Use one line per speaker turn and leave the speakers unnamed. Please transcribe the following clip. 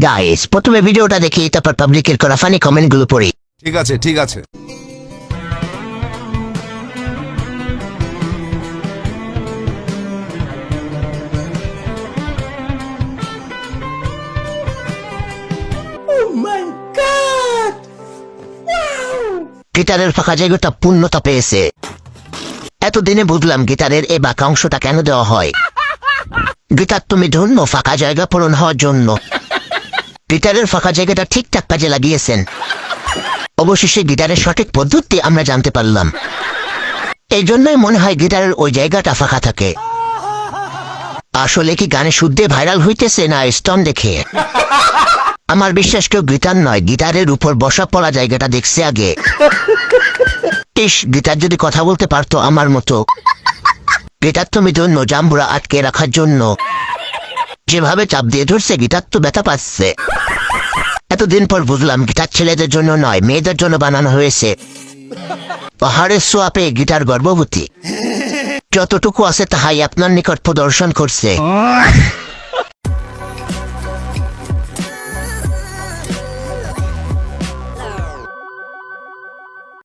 Guys প্রথমে ভিডিওটা দেখি, তারপর পাবলিকের করা ফানি কমেন্টগুলো পড়ি।
ঠিক আছে ঠিক আছে।
গিটারের ফাঁকা জায়গাটা পূর্ণতা পেয়েছে। এতদিনে বুঝলাম গিটারের এই বাঁকা অংশটা কেন দেওয়া হয়। গিটার তুমি ধন্য ফাঁকা জায়গা পূরণ হওয়ার জন্য। গিটারের ফাঁকা জায়গাটা ঠিকঠাক কাজে লাগিয়েছেন। অবশেষে গিটারের সঠিক পদ্ধতি আমরা জানতে পারলাম। এই জন্যই মনে হয় গিটারের ওই জায়গাটা ফাঁকা থাকে। আসলে কি গানে শুদ্ধে ভাইরাল হইতেছে না স্টোন দেখে? আমার বিশ্বাস কেউ গিটার নয়, গিটারের উপর বসা পড়া জায়গাটা দেখছে আগে। ইস, গিটার যদি কথা বলতে পারতো আমার মতো। গিটার তুমি ধন্য জাম্বুরা আটকে রাখার জন্য। যেভাবে চাপ দিয়ে ধরছে গিটার তো ব্যথা পাচ্ছে। এতদিন পর বুঝলাম গিটার ছেলেদের জন্য নয়, মেয়েদের জন্য বানানো হয়েছে। পাহাড়ের সোয়াপে গিটার গর্ভবতী। যতটুকু আছে তাহাই আপনার নিকট প্রদর্শন করছে।